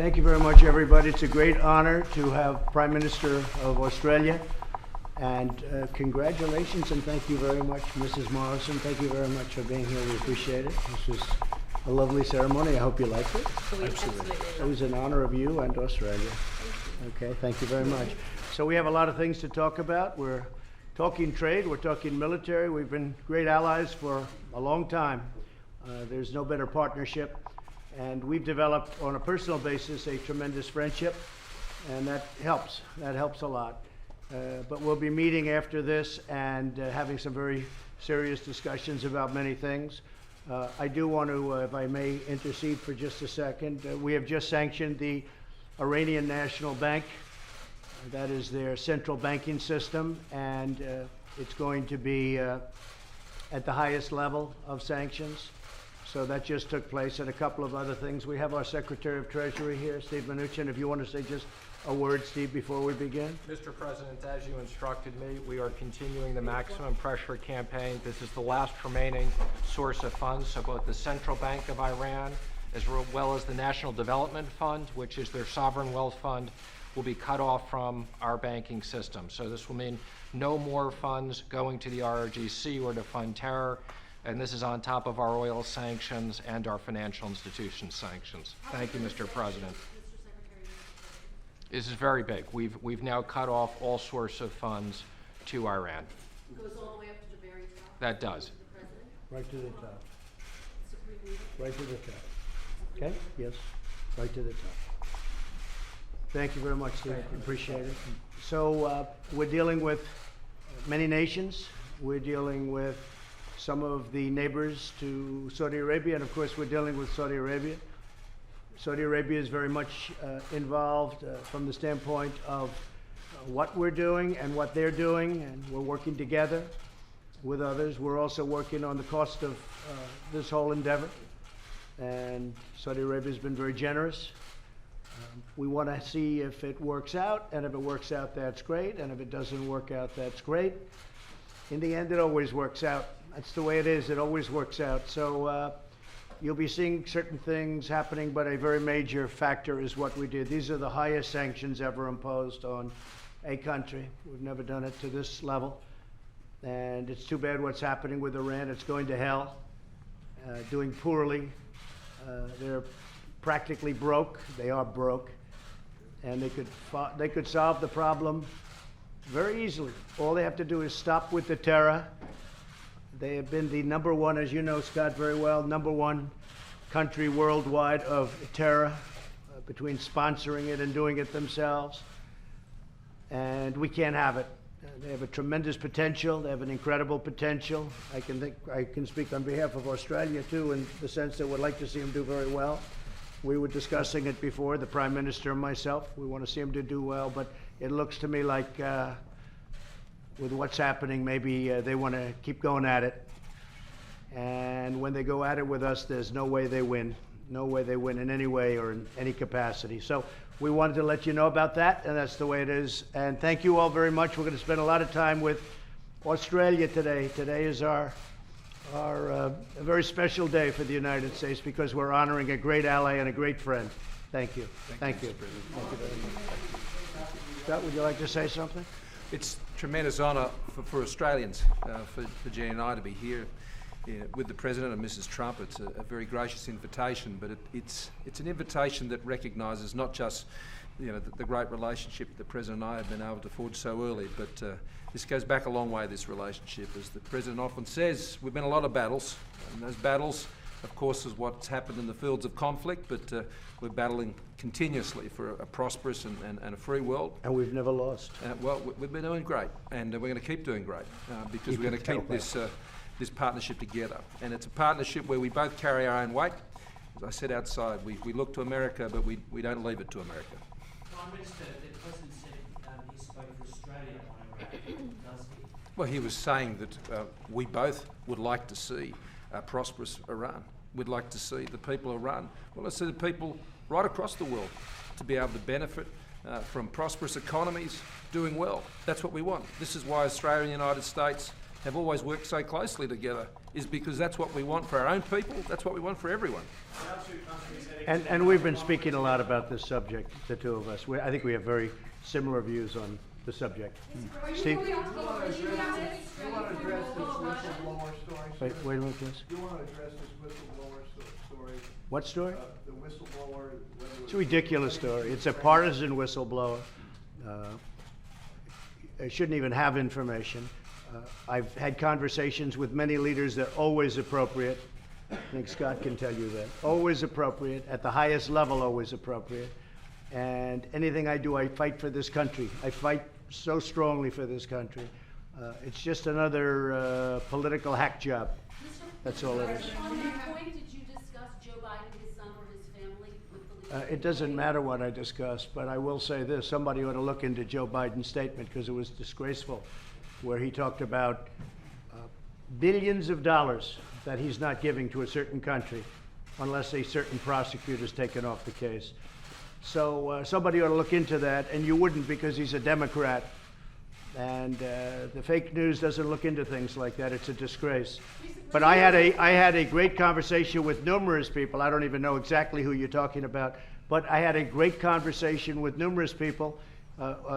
Thank you very much, everybody. It's a great honor to have Prime Minister of Australia. And congratulations and thank you very much, Mrs. Morrison. Thank you very much for being here. We appreciate it. This was a lovely ceremony. I hope you liked it. Absolutely. It was in honor of you and Australia. Okay, thank you very much. So we have a lot of things to talk about. We're talking trade, we're talking military. We've been great allies for a long time. There's no better partnership. And we've developed, on a personal basis, a tremendous friendship. And that helps. That helps a lot. But we'll be meeting after this and having some very serious discussions about many things. I do want to, if I may, intercede for just a second. We have just sanctioned the Iranian National Bank. That is their central banking system, and it's going to be at the highest level of sanctions. So that just took place, and a couple of other things. We have our Secretary of Treasury here, Steve Mnuchin. If you want to say just a word, Steve, before we begin. Mr. President, as you instructed me, we are continuing the maximum pressure campaign. This is the last remaining source of funds, so both the Central Bank of Iran as well as the National Development Fund, which is their sovereign wealth fund, will be cut off from our banking system. So this will mean no more funds going to the RRGC or to fund terror, and this is on top of our oil sanctions and our financial institution sanctions. Thank you, Mr. President. This is very big. We've now cut off all source of funds to Iran. It goes all the way up to the very top. That does. Right to the top. Right to the top. Okay? Yes, right to the top. Thank you very much, Steve. Appreciate it. So we're dealing with many nations. We're dealing with some of the neighbors to Saudi Arabia, and of course we're dealing with Saudi Arabia. Saudi Arabia is very much involved from the standpoint of what we're doing and what they're doing, and we're working together with others. We're also working on the cost of this whole endeavor, and Saudi Arabia has been very generous. We want to see if it works out, and if it works out, that's great, and if it doesn't work out, that's great. In the end, it always works out. That's the way it is. It always works out. So you'll be seeing certain things happening, but a very major factor is what we did. These are the highest sanctions ever imposed on a country. We've never done it to this level. And it's too bad what's happening with Iran. It's going to hell, doing poorly. They're practically broke. They are broke. And they could solve the problem very easily. All they have to do is stop with the terror. They have been the number one, as you know, Scott, very well, number one country worldwide of terror, between sponsoring it and doing it themselves. And we can't have it. They have a tremendous potential. They have an incredible potential. I can speak on behalf of Australia, too, in the sense that we'd like to see them do very well. We were discussing it before, the Prime Minister and myself. We want to see them to do well, but it looks to me like with what's happening, maybe they want to keep going at it. And when they go at it with us, there's no way they win. No way they win in any way or in any capacity. So we wanted to let you know about that, and that's the way it is. And thank you all very much. We're going to spend a lot of time with Australia today. Today is a very special day for the United States because we're honoring a great ally and a great friend. Thank you. Thank you. Thank you very much. Scott, would you like to say something? It's a tremendous honour for Australians, for Jean and I to be here with the President and Mrs. Trump. It's a very gracious invitation, but it's an invitation that recognises not just the great relationship that the President and I have been able to forge so early, but this goes back a long way, this relationship. As the President often says, we've been in a lot of battles, and those battles, of course, is what's happened in the fields of conflict, but we're battling continuously for a prosperous and a free world. And we've never lost. Well, we've been doing great, and we're going to keep doing great because we're going to keep this partnership together. And it's a partnership where we both carry our own weight. As I said outside, we look to America, but we don't leave it to America. Prime Minister, the President said he spoke for Australia on Iraq, does he? Well, he was saying that we both would like to see a prosperous Iran. We'd like to see the people of Iran, well, let's see the people right across the world to be able to benefit from prosperous economies doing well. That's what we want. This is why Australia and the United States have always worked so closely together is because that's what we want for our own people, that's what we want for everyone. And we've been speaking a lot about this subject, the two of us. I think we have very similar views on the subject. Steve? You want to address this whistleblower story? Wait a minute, please. You want to address this whistleblower story? What story? The whistleblower. It's a ridiculous story. It's a partisan whistleblower. It shouldn't even have information. I've had conversations with many leaders that are always appropriate. I think Scott can tell you that. Always appropriate, at the highest level, always appropriate. And anything I do, I fight for this country. I fight so strongly for this country. It's just another political hack job. That's all it is. On that point, did you discuss Joe Biden, his son, or his family with the leader? It doesn't matter what I discuss, but I will say this. Somebody ought to look into Joe Biden's statement because it was disgraceful, where he talked about billions of dollars that he's not giving to a certain country unless a certain prosecutor's taken off the case. So somebody ought to look into that, and you wouldn't because he's a Democrat. And the fake news doesn't look into things like that. It's a disgrace. But I had a great conversation with numerous people. I don't even know exactly who you're talking about, but I had a great conversation with numerous people,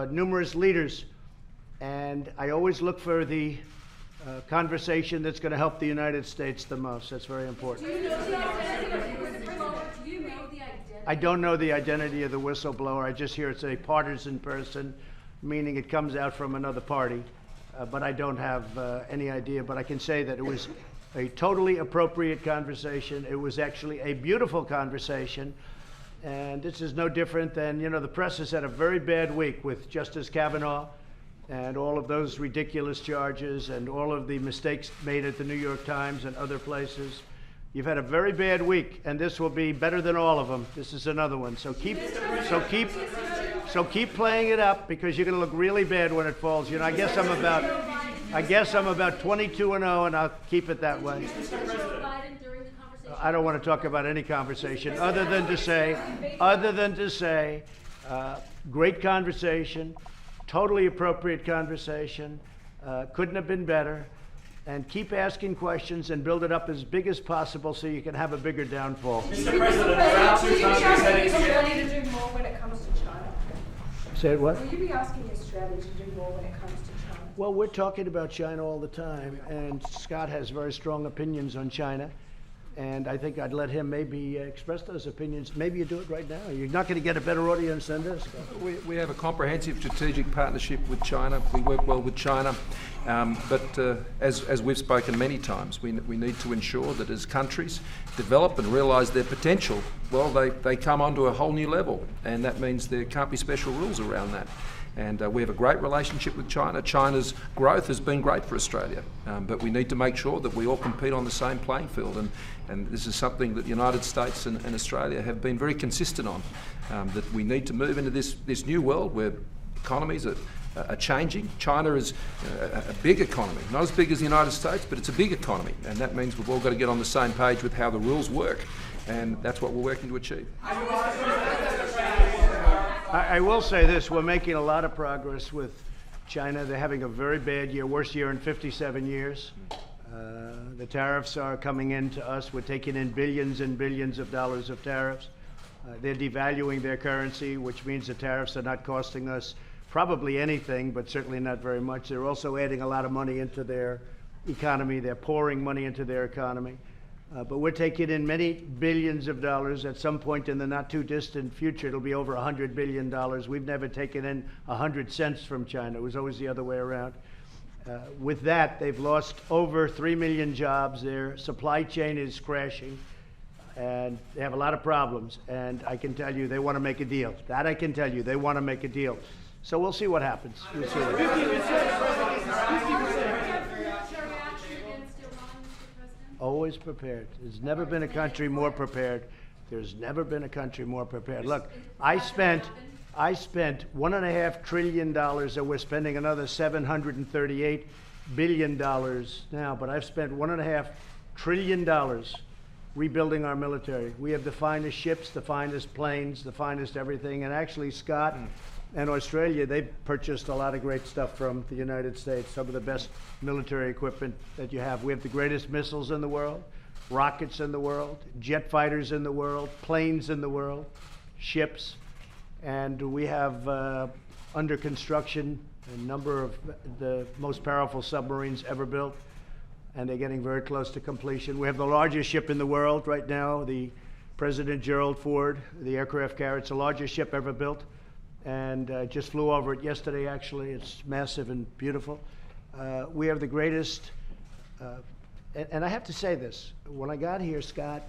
numerous leaders, and I always look for the conversation that's going to help the United States the most. That's very important. Do you know the identity of the whistleblower? Do you know the identity? I don't know the identity of the whistleblower. I just hear it's a partisan person, meaning it comes out from another party, but I don't have any idea. But I can say that it was a totally appropriate conversation. It was actually a beautiful conversation. And this is no different than, the press has had a very bad week with Justice Kavanaugh and all of those ridiculous charges and all of the mistakes made at the New York Times and other places. You've had a very bad week, and this will be better than all of them. This is another one. So keep playing it up because you're going to look really bad when it falls. I guess I'm about 22-0, and I'll keep it that way. I don't want to talk about any conversation other than to say, great conversation, totally appropriate conversation, couldn't have been better, and keep asking questions and build it up as big as possible so you can have a bigger downfall. Mr. President, around 2 countries heading to do more when it comes to China? Say it what? Will you be asking Australia to do more when it comes to China? Well, we're talking about China all the time, and Scott has very strong opinions on China. And I think I'd let him maybe express those opinions. Maybe you do it right now. You're not going to get a better audience than this. We have a comprehensive strategic partnership with China. We work well with China. But as we've spoken many times, we need to ensure that as countries develop and realise their potential, well, they come onto a whole new level. And that means there can't be special rules around that. And we have a great relationship with China. China's growth has been great for Australia, but we need to make sure that we all compete on the same playing field. And this is something that the United States and Australia have been very consistent on, that we need to move into this new world where economies are changing. China is a big economy, not as big as the United States, but it's a big economy. And that means we've all got to get on the same page with how the rules work. And that's what we're working to achieve. I will say this, we're making a lot of progress with China. They're having a very bad year, worst year in 57 years. The tariffs are coming in to us. We're taking in billions and billions of dollars of tariffs. They're devaluing their currency, which means the tariffs are not costing us probably anything, but certainly not very much. They're also adding a lot of money into their economy. They're pouring money into their economy. But we're taking in many billions of dollars. At some point in the not too distant future, it'll be over $100 billion. We've never taken in 100 cents from China. It was always the other way around. With that, they've lost over 3 million jobs. Their supply chain is crashing, and they have a lot of problems. And I can tell you, they want to make a deal. That I can tell you, they want to make a deal. So we'll see what happens. We'll see what happens. Always prepared. There's never been a country more prepared. There's never been a country more prepared. Look, I spent $1.5 trillion, and we're spending another $738 billion now, but I've spent $1.5 trillion rebuilding our military. We have the finest ships, the finest planes, the finest everything. And actually, Scott, and Australia, they've purchased a lot of great stuff from the United States, some of the best military equipment that you have. We have the greatest missiles in the world, rockets in the world, jet fighters in the world, planes in the world, ships, and we have under construction a number of the most powerful submarines ever built, and they're getting very close to completion. We have the largest ship in the world right now, the President Gerald Ford, the aircraft carrier. It's the largest ship ever built, and just flew over it yesterday, actually. It's massive and beautiful. We have the greatest, and I have to say this, when I got here, Scott,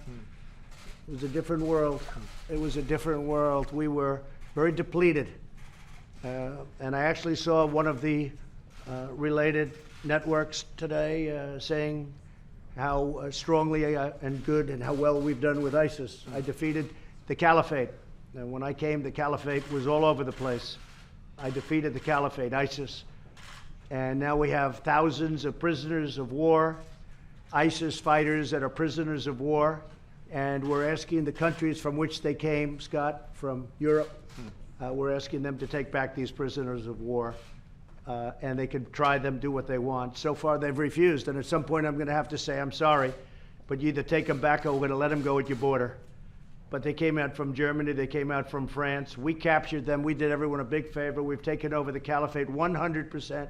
it was a different world. It was a different world. We were very depleted. And I actually saw one of the related networks today saying how strongly and good and how well we've done with ISIS. I defeated the caliphate. And when I came, the caliphate was all over the place. I defeated the caliphate, ISIS. And now we have thousands of prisoners of war, ISIS fighters that are prisoners of war. And we're asking the countries from which they came, Scott, from Europe, we're asking them to take back these prisoners of war. And they can try them, do what they want. So far, they've refused. And at some point, I'm going to have to say, I'm sorry, but you either take them back or we're going to let them go at your border. But they came out from Germany. They came out from France. We captured them. We did everyone a big favor. We've taken over the caliphate 100%.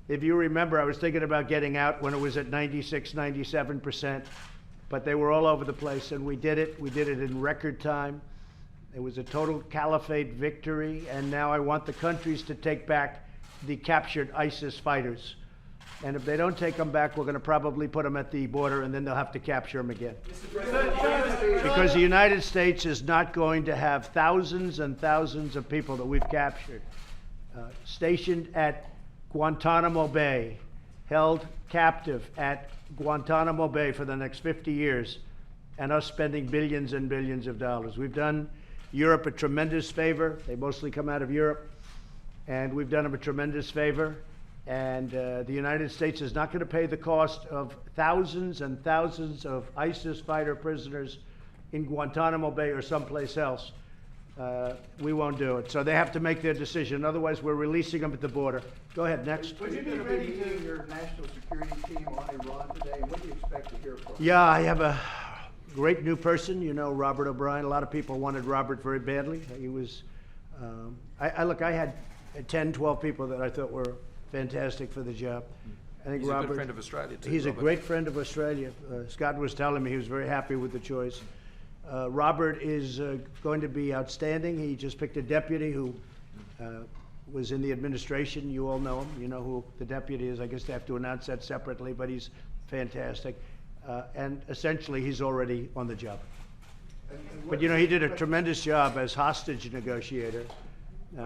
If you remember, I was thinking about getting out when it was at 96, 97%. But they were all over the place, and we did it. We did it in record time. It was a total caliphate victory. And now I want the countries to take back the captured ISIS fighters. And if they don't take them back, we're going to probably put them at the border, and then they'll have to capture them again. Because the United States is not going to have thousands and thousands of people that we've captured, stationed at Guantanamo Bay, held captive at Guantanamo Bay for the next 50 years, and us spending billions and billions of dollars. We've done Europe a tremendous favor. They mostly come out of Europe. And we've done them a tremendous favor. And the United States is not going to pay the cost of thousands and thousands of ISIS fighter prisoners in Guantanamo Bay or someplace else. We won't do it. So they have to make their decision. Otherwise, we're releasing them at the border. Go ahead, next. Would you be ready to meet your national security team on Iran today? And what do you expect to hear from them? Yeah, I have a great new person. You know, Robert O'Brien. A lot of people wanted Robert very badly. He was, look, I had 10, 12 people that I thought were fantastic for the job. I think He's Robert, a good friend of Australia, too. He's Robert. a great friend of Australia. Scott was telling me he was very happy with the choice. Robert is going to be outstanding. He just picked a deputy who was in the administration. You all know him. You know who the deputy is. I guess they have to announce that separately, but he's fantastic. And essentially, he's already on the job. But you know, he did a tremendous job as hostage negotiator.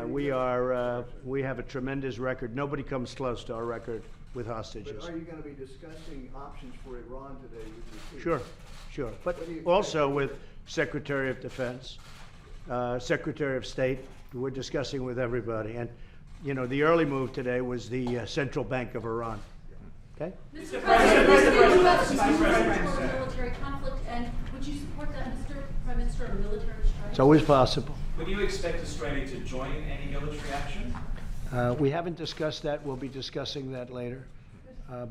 We have a tremendous record. Nobody comes close to our record with hostages. But are you going to be discussing options for Iran today with your team? Sure. But also with Secretary of Defense, Secretary of State. We're discussing with everybody. And, you know, the early move today was the Central Bank of Iran. Okay? Mr. President, the U.S. is a military conflict, and would you support that, Mr. Prime Minister, a military strike? It's always possible. Would you expect Australia to join any military action? We haven't discussed that. We'll be discussing that later.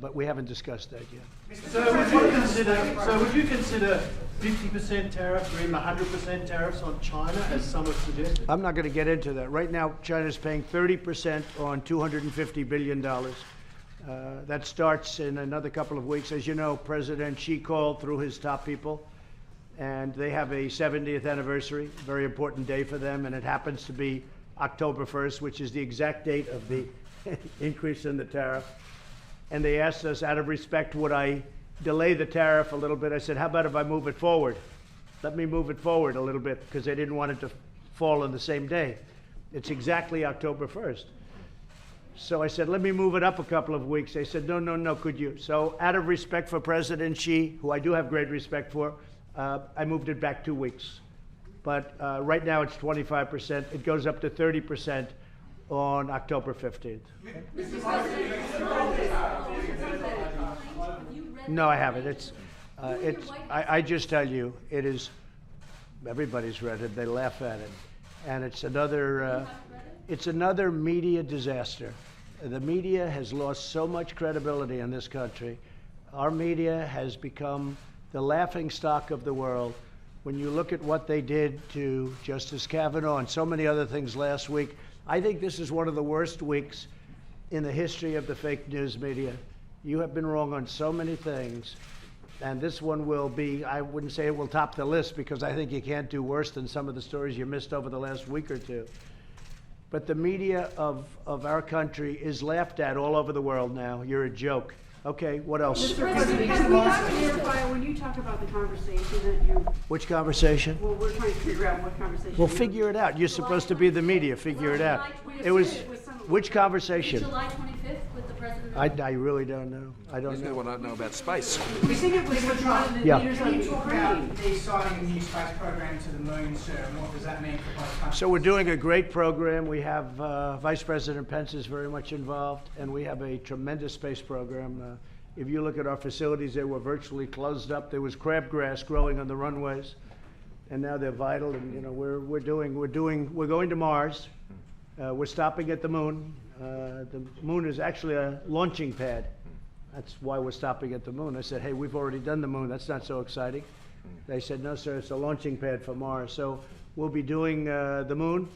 But we haven't discussed that yet. So would you consider 50% tariffs or even 100% tariffs on China, as some have suggested? I'm not going to get into that. Right now, China's paying 30% on $250 billion. That starts in another couple of weeks. As you know, President Xi called through his top people, and they have a 70th anniversary, very important day for them, and it happens to be October 1st, which is the exact date of the increase in the tariff. And they asked us, out of respect, would I delay the tariff a little bit? I said, how about if I move it forward? Let me move it forward a little bit, because they didn't want it to fall on the same day. It's exactly October 1st. So I said, let me move it up a couple of weeks. They said, no, could you? So out of respect for President Xi, who I do have great respect for, I moved it back 2 weeks. But right now it's 25%. It goes up to 30% on October 15th. Mr. President, No, I haven't. I just tell you, it is, everybody's read it. They laugh at it. And it's another, it's another media disaster. The media has lost so much credibility in this country. Our media has become the laughingstock of the world. When you look at what they did to Justice Kavanaugh and so many other things last week, I think this is one of the worst weeks in the history of the fake news media. You have been wrong on so many things, and this one will be, I wouldn't say it will top the list, because I think you can't do worse than some of the stories you missed over the last week or two. But the media of our country is laughed at all over the world now. You're a joke. Okay, what else? Mr. President, can we not clarify, when you talk about the conversation that you, Which conversation? well, we're trying to figure out what conversation. Well, you- figure it out. You're supposed to be the media. Figure it out. It was, which conversation? July 25th with the president. I really don't know. I don't There's no know. one I don't know about space. We think it was with one of the Yeah. leaders of Can you talk about Ukraine. the starting a new space program to the moon, sir, and what does that mean for both countries? So we're doing a great program. We have Vice President Pence is very much involved, and we have a tremendous space program. If you look at our facilities, they were virtually closed up. There was crabgrass growing on the runways, and now they're vital. And you know, we're going to Mars. We're stopping at the moon. The moon is actually a launching pad. That's why we're stopping at the moon. I said, hey, we've already done the moon. That's not so exciting. They said, no, sir, it's a launching pad for Mars. So we'll be doing the moon,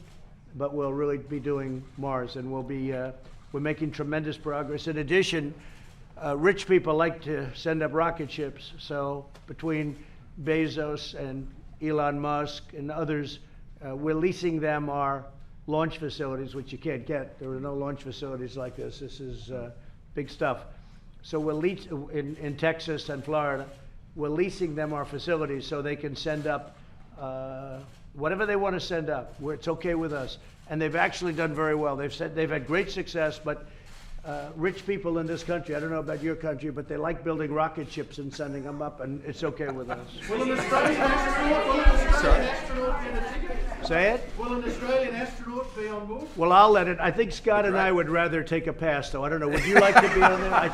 but we'll really be doing Mars, and we're making tremendous progress. In addition, rich people like to send up rocket ships. So between Bezos and Elon Musk and others, we're leasing them our launch facilities, which you can't get. There are no launch facilities like this. This is big stuff. So we're in Texas and Florida. We're leasing them our facilities so they can send up whatever they want to send up. It's okay with us. And they've actually done very well. They've said they've had great success, but rich people in this country, I don't know about your country, but they like building rocket ships and sending them up, and it's okay with us. Will an Australian astronaut get a ticket? Say it? Will an Australian astronaut be on board? Well, I'll let it. I think Scott and I would rather take a pass, though. I don't know. Would you like to be on there? I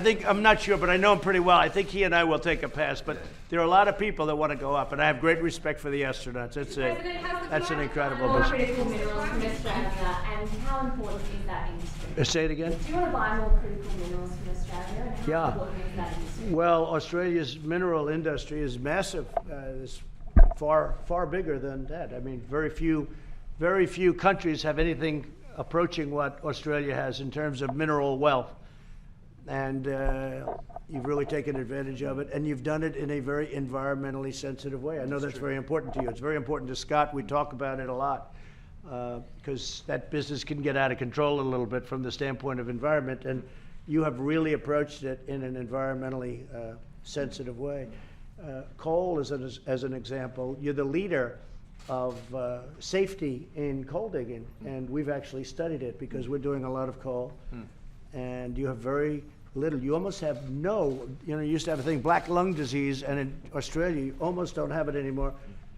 think, I'm not sure, but I know him pretty well. I think he and I will take a pass, but there are a lot of people that want to go up, and I have great respect for the astronauts. That's an incredible business. Critical minerals from Australia, and how important is that industry? Say it again? Do you want to buy more critical minerals from Australia, and how Yeah. important is that industry? Well, Australia's mineral industry is massive. It's far bigger than that. I mean, very few countries have anything approaching what Australia has in terms of mineral wealth. And you've really taken advantage of it, and you've done it in a very environmentally sensitive way. I know that's very important to you. It's very important to Scott. We talk about it a lot because that business can get out of control a little bit from the standpoint of environment, and you have really approached it in an environmentally sensitive way. Coal, as an example, you're the leader of safety in coal digging, and we've actually studied it because we're doing a lot of coal, and you have very little. You almost have no, you used to have a thing, black lung disease, and in Australia you almost don't have it anymore.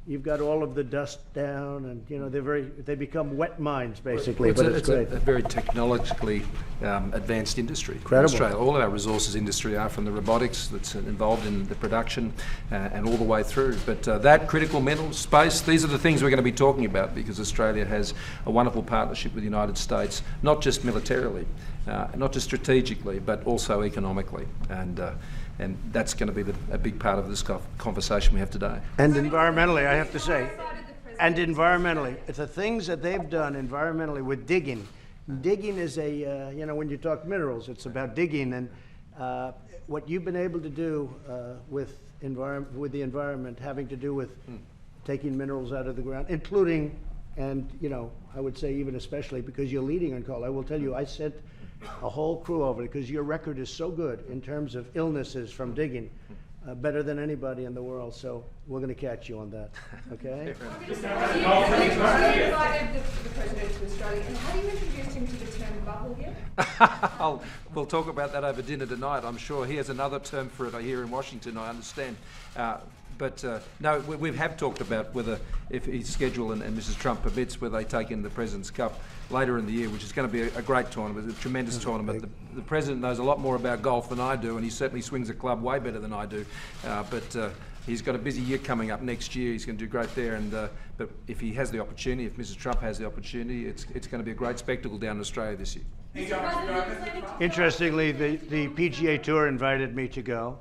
You've got all of the dust down, and they become wet mines basically. Well, but it's great. a very technologically advanced industry. Incredible. In Australia, all of our resources industry are from the robotics that's involved in the production and all the way through. But that critical minerals space, these are the things we're going to be talking about, because Australia has a wonderful partnership with the United States, not just militarily, not just strategically, but also economically. And that's going to be a big part of this conversation we have today. And environmentally, I have to say, and environmentally, it's the things that they've done environmentally with digging. Digging is when you talk minerals, it's about digging, and what you've been able to do with the environment, having to do with taking minerals out of the ground, including, and I would say even especially because you're leading on coal. I will tell you, I sent a whole crew over because your record is so good in terms of illnesses from digging, better than anybody in the world. So we're going to catch you on that. Okay? You invited the president to Australia, and how do you introduce him to the term bubble here? We'll talk about that over dinner tonight. I'm sure he has another term for it here in Washington, I understand. But no, we have talked about whether, if his schedule and Mrs. Trump permits, whether they take in the President's Cup later in the year, which is going to be a great tournament, a tremendous tournament. The President knows a lot more about golf than I do, and he certainly swings a club way better than I do. But He's got a busy year coming up next year. He's going to do great there. And but if he has the opportunity, if Mrs. Trump has the opportunity, it's going to be a great spectacle down in Australia this year. Interestingly, the PGA Tour invited me to go,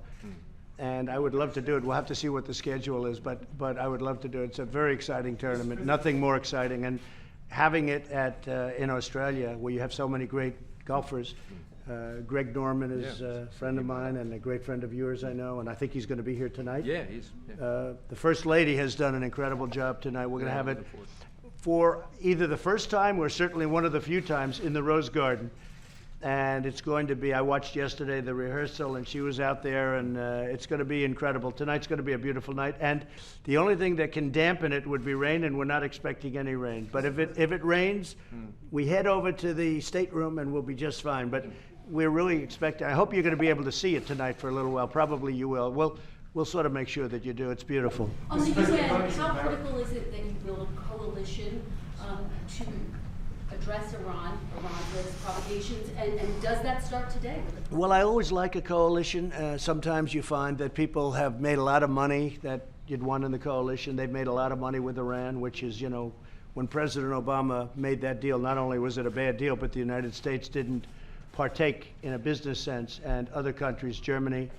and I would love to do it. We'll have to see what the schedule is, but I would love to do it. It's a very exciting tournament, nothing more exciting. And having it in Australia, where you have so many great golfers, Greg Norman is a friend of mine and a great friend of yours, I know, and I think he's going to be here tonight. Yeah, he is. Yeah. The First Lady has done an incredible job tonight. We're going to have it for either the first time or certainly one of the few times in the Rose Garden. And it's going to be, I watched yesterday the rehearsal, and she was out there, and it's going to be incredible. Tonight's going to be a beautiful night, and the only thing that can dampen it would be rain, and we're not expecting any rain. But if it rains, we head over to the stateroom, and we'll be just fine. But we're really expecting, I hope you're going to be able to see it tonight for a little while. Probably you will. We'll sort of make sure that you do. It's beautiful. On the UN, how critical is it that you build a coalition to address Iran's latest provocations, and does that start today? Well, I always like a coalition. Sometimes you find that people have made a lot of money that you'd won in the coalition. They've made a lot of money with Iran, which is, when President Obama made that deal, not only was it a bad deal, but the United States didn't partake in a business sense, and other countries, Germany,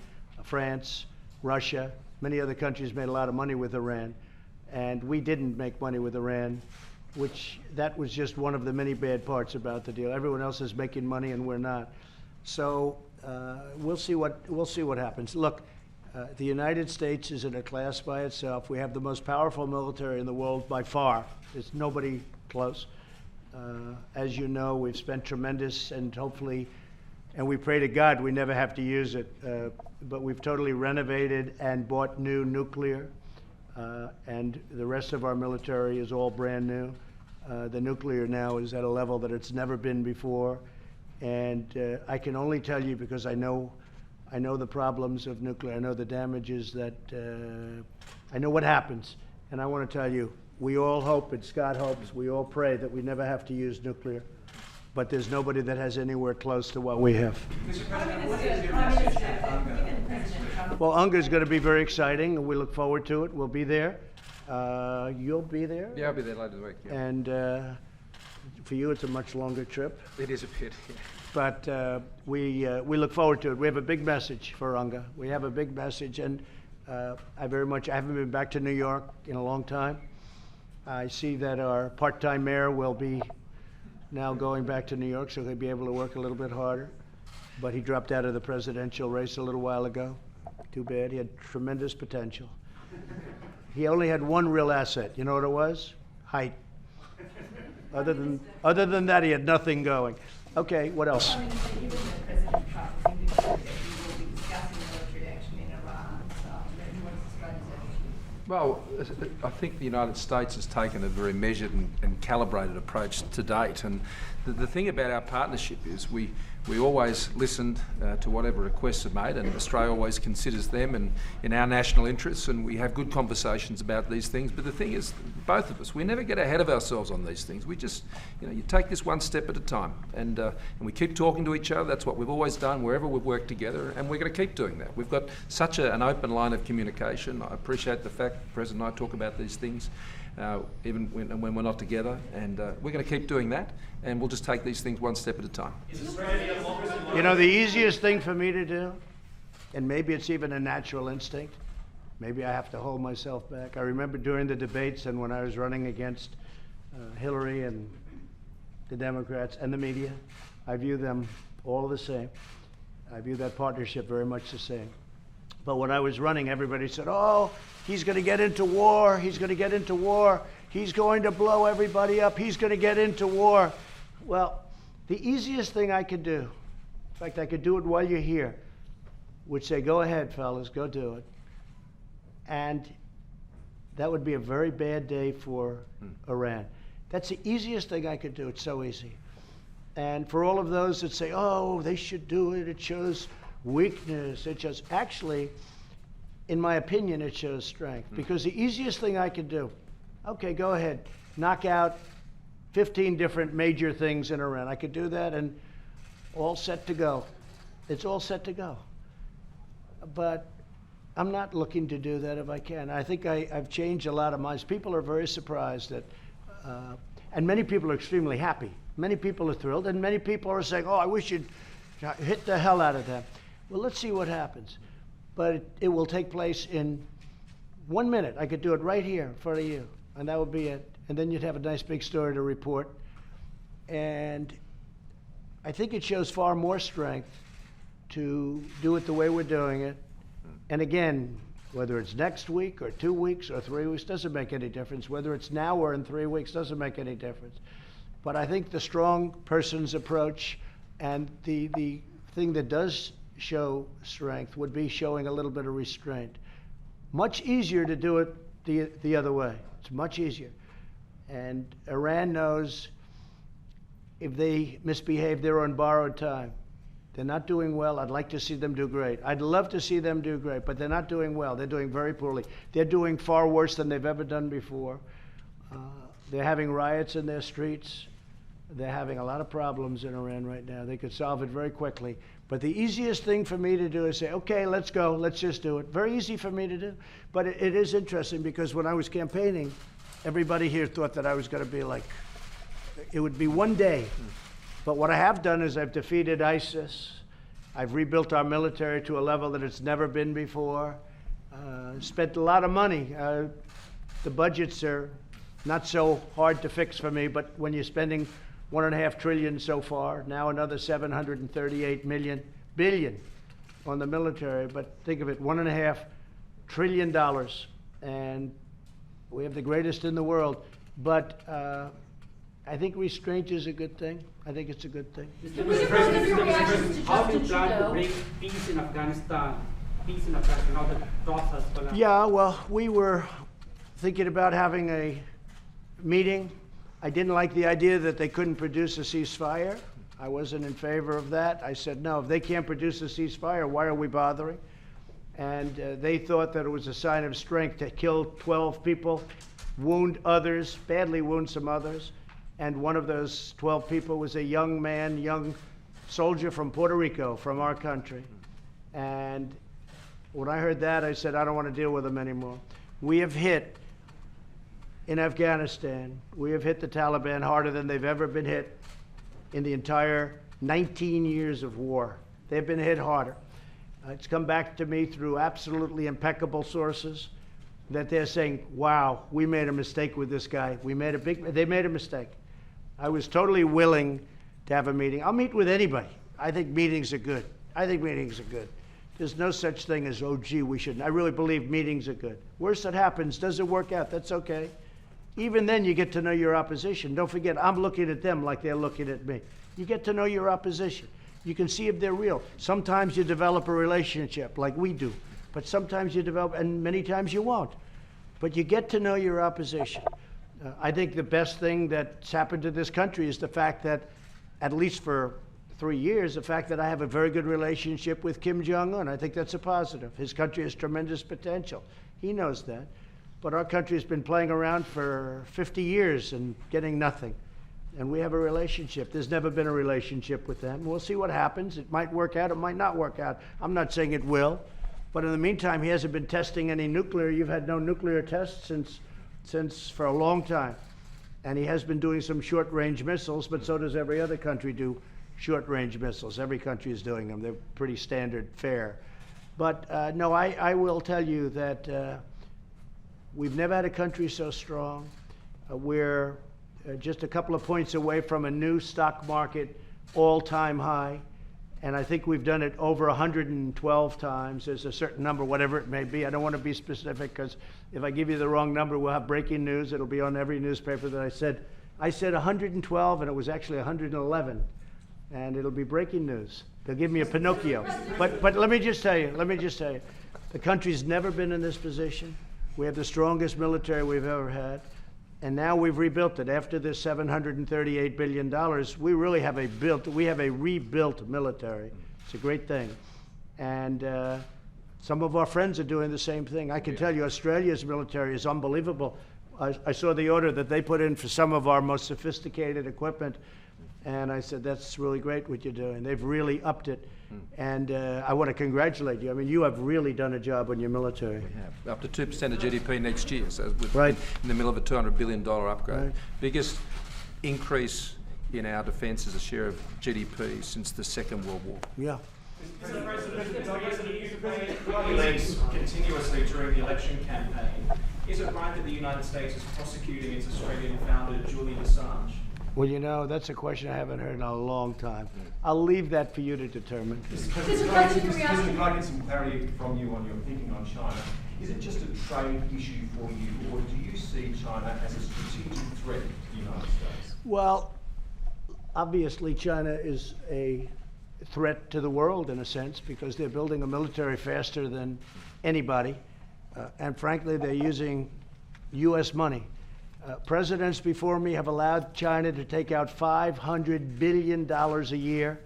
France, Russia, many other countries made a lot of money with Iran, and we didn't make money with Iran, that was just one of the many bad parts about the deal. Everyone else is making money and we're not. So we'll see what happens. Look, the United States is in a class by itself. We have the most powerful military in the world by far. There's nobody close. As you know, we've spent tremendous, and hopefully, and we pray to God we never have to use it, but we've totally renovated and bought new nuclear, and the rest of our military is all brand new. The nuclear now is at a level that it's never been before, and I can only tell you, because I know the problems of nuclear, I know the damages that, I know what happens, and I want to tell you, we all hope, and Scott hopes, we all pray that we never have to use nuclear. But there's nobody that has anywhere close to what we have. Mr. President, what is your message to Well, UNGA is going to be very exciting, and we look forward to it. We'll be there. You'll be there? Yeah, I'll be there later in the week. Yeah. And for you, it's a much longer trip. It is a bit, yeah. But we look forward to it. We have a big message for UNGA. We have a big message, and I haven't been back to New York in a long time. I see that our part-time mayor will be now going back to New York, so he'll be able to work a little bit harder. But he dropped out of the presidential race a little while ago. Too bad. He had tremendous potential. He only had one real asset. You know what it was? Height. Other than that, he had nothing going. Okay, what else? I mean, given that President Trump has indicated that he will be discussing military action in Iran, what's Australia's attitude? Well, I think the United States has taken a very measured and calibrated approach to date. And the thing about our partnership is we always listened to whatever requests are made, and Australia always considers them and in our national interests, and we have good conversations about these things. But the thing is, both of us, we never get ahead of ourselves on these things. We just, you take this one step at a time, and we keep talking to each other. That's what we've always done wherever we've worked together, and we're going to keep doing that. We've got such an open line of communication. I appreciate the fact the President and I talk about these things, even when we're not together, and we're going to keep doing that, and we'll just take these things one step at a time. The easiest thing for me to do, and maybe it's even a natural instinct, maybe I have to hold myself back. I remember during the debates and when I was running against Hillary and the Democrats and the media, I view them all the same. I view that partnership very much the same. But when I was running, everybody said, oh, he's going to get into war. He's going to get into war. He's going to blow everybody up. He's going to get into war. Well, the easiest thing I could do, in fact, I could do it while you're here, would say, go ahead, fellas, go do it. And that would be a very bad day for Iran. That's the easiest thing I could do. It's so easy. And for all of those that say, oh, they should do it, it shows weakness, it shows, actually, in my opinion, it shows strength. Because the easiest thing I could do, okay, go ahead, knock out 15 different major things in Iran. I could do that and all set to go. It's all set to go. But I'm not looking to do that if I can. I think I've changed a lot of minds. People are very surprised that, and many people are extremely happy. Many people are thrilled, and many people are saying, oh, I wish you'd hit the hell out of them. Well, let's see what happens. But it will take place in 1 minute. I could do it right here in front of you, and that would be it. And then you'd have a nice big story to report. And I think it shows far more strength to do it the way we're doing it. And again, whether it's next week or 2 weeks or 3 weeks, doesn't make any difference. Whether it's now or in 3 weeks, doesn't make any difference. But I think the strong person's approach and the thing that does show strength would be showing a little bit of restraint. Much easier to do it the other way. It's much easier. And Iran knows if they misbehave, they're on borrowed time. They're not doing well. I'd like to see them do great. I'd love to see them do great, but they're not doing well. They're doing very poorly. They're doing far worse than they've ever done before. They're having riots in their streets. They're having a lot of problems in Iran right now. They could solve it very quickly. But the easiest thing for me to do is say, okay, let's go. Let's just do it. Very easy for me to do. But it is interesting because when I was campaigning, everybody here thought that I was going to be like, it would be one day. But what I have done is I've defeated ISIS. I've rebuilt our military to a level that it's never been before. Spent a lot of money. The budgets are not so hard to fix for me, but when you're spending $1.5 trillion so far, now another 738 billion on the military, but think of it, $1.5 trillion, and we have the greatest in the world. But I think restraint is a good thing. I think it's a good thing. Mr. President, how do you plan to bring peace in Afghanistan? Peace in Afghanistan, now the talks has collapsed. Yeah, well, we were thinking about having a meeting. I didn't like the idea that they couldn't produce a ceasefire. I wasn't in favor of that. I said, no, if they can't produce a ceasefire, why are we bothering? And they thought that it was a sign of strength to kill 12 people, wound others, badly wound some others. And one of those 12 people was a young man, young soldier from Puerto Rico, from our country. And when I heard that, I said, I don't want to deal with them anymore. We have hit, in Afghanistan, we have hit the Taliban harder than they've ever been hit in the entire 19 years of war. They've been hit harder. It's come back to me through absolutely impeccable sources that they're saying, wow, we made a mistake with this guy. They made a mistake. I was totally willing to have a meeting. I'll meet with anybody. I think meetings are good. I think meetings are good. There's no such thing as, oh, gee, we shouldn't. I really believe meetings are good. Worst that happens, does it work out? That's okay. Even then, you get to know your opposition. Don't forget, I'm looking at them like they're looking at me. You get to know your opposition. You can see if they're real. Sometimes you develop a relationship like we do, but sometimes you develop, and many times you won't. But you get to know your opposition. I think the best thing that's happened to this country is the fact that, at least for 3 years, the fact that I have a very good relationship with Kim Jong-un. I think that's a positive. His country has tremendous potential. He knows that. But our country has been playing around for 50 years and getting nothing. And we have a relationship. There's never been a relationship with them. We'll see what happens. It might work out. It might not work out. I'm not saying it will. But in the meantime, he hasn't been testing any nuclear. You've had no nuclear tests since for a long time. And he has been doing some short-range missiles, but so does every other country do short-range missiles. Every country is doing them. They're pretty standard fare. But no, I will tell you that we've never had a country so strong. We're just a couple of points away from a new stock market all-time high. And I think we've done it over 112 times. There's a certain number, whatever it may be. I don't want to be specific because if I give you the wrong number, we'll have breaking news. It'll be on every newspaper that I said 112 and it was actually 111. And it'll be breaking news. They'll give me a Pinocchio. But let me just tell you, the country's never been in this position. We have the strongest military we've ever had. And now we've rebuilt it. After this $738 billion, we really have a rebuilt military. It's a great thing. And some of our friends are doing the same thing. I can tell you Australia's military is unbelievable. I saw the order that they put in for some of our most sophisticated equipment. And I said, that's really great what you're doing. They've really upped it. And I want to congratulate you. I mean, you have really done a job on your military. We have up to 2% of GDP next year, so we're Right. in the middle of a $200 billion upgrade. Right. Biggest increase in our defence as a share of GDP since the Second World War. Yeah. Leaks continuously during the election campaign. Is it right that the United States is prosecuting its Australian founder, Julian Assange? Well, you know, that's a question I haven't heard in a long time. I'll leave that for you to determine. Mr. President, Can I get some clarity from you on your thinking on China? Is it just a trade issue for you, or do you see China as a strategic threat to the United States? Well, obviously China is a threat to the world in a sense because they're building a military faster than anybody. And frankly, they're using U.S. money. Presidents before me have allowed China to take out $500 billion a year,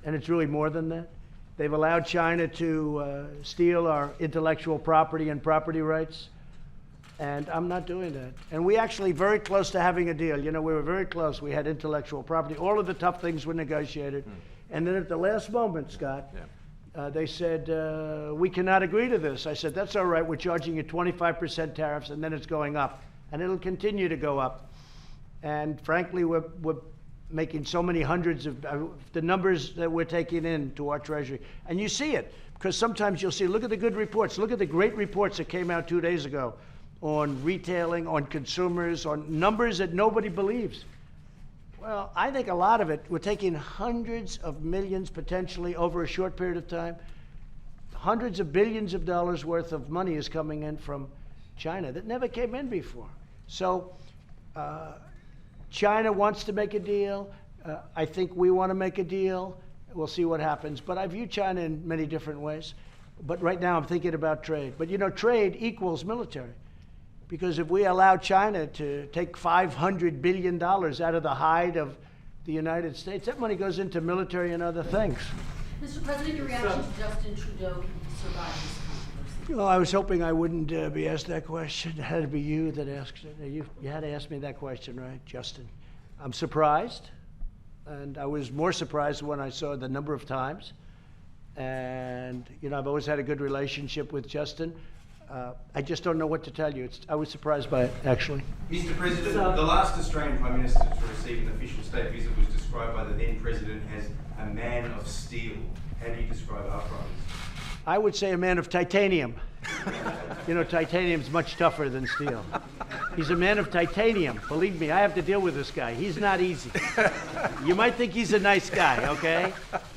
and it's really more than that. They've allowed China to steal our intellectual property and property rights, and I'm not doing that. And we actually very close to having a deal. You know, we were very close. We had intellectual property. All of the tough things were negotiated. And then at the last moment, Scott, they said, we cannot agree to this. I said, that's all right. We're charging you 25% tariffs, and then it's going up. And it'll continue to go up. And frankly, we're making so many hundreds of, the numbers that we're taking in to our Treasury. And you see it, because sometimes you'll see, look at the good reports. Look at the great reports that came out 2 days ago on retailing, on consumers, on numbers that nobody believes. Well, I think a lot of it, we're taking hundreds of millions potentially over a short period of time. Hundreds of billions of dollars worth of money is coming in from China that never came in before. So China wants to make a deal. I think we want to make a deal. We'll see what happens. But I view China in many different ways. But right now I'm thinking about trade. But you know, trade equals military. Because if we allow China to take $500 billion out of the hide of the United States, that money goes into military and other things. Mr. President, your reaction to Justin Trudeau can survive this controversy? Well, I was hoping I wouldn't be asked that question. It had to be you that asked it. You had to ask me that question, right, Justin? I'm surprised, and I was more surprised when I saw the number of times. And, you know, I've always had a good relationship with Justin. I just don't know what to tell you. I was surprised by it, actually. Mr. President, the last Australian Prime Minister to receive an official state visit was described by the then President as a man of steel. How do you describe our Prime Minister? I would say a man of titanium. You know, titanium's much tougher than steel. He's a man of titanium. Believe me, I have to deal with this guy. He's not easy. You might think he's a nice guy, okay?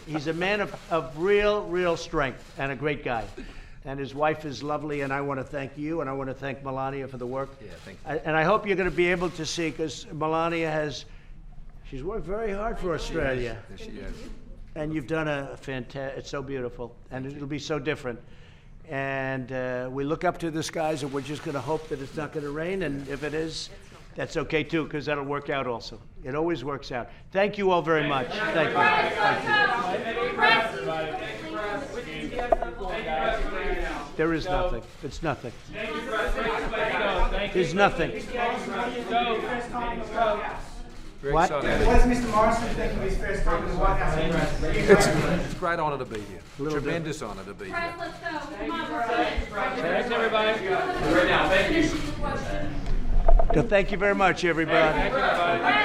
He's a man of real strength and a great guy. And his wife is lovely, and I want to thank you, and I want to thank Melania for the work. Yeah, thank you. And I hope you're going to be able to see, because Melania she's worked very hard for Australia. Yes, she has. And you've done a fantastic, it's so beautiful, and it'll be so different. And we look up to the skies, and we're just going to hope that it's not going to rain, and if it is, that's okay too, because that'll work out also. It always works out. Thank you all very much. Thank you. There is nothing. It's nothing. There's nothing. Very What? exciting. What does Mr. Morrison think of his first time in the White House address? It's a great honour to be here. Little Tremendous honour to be here. Let's go. Come on, we're finished. Thanks, everybody. Right now, thank you. Thank you very much, everybody. Thank you, everybody.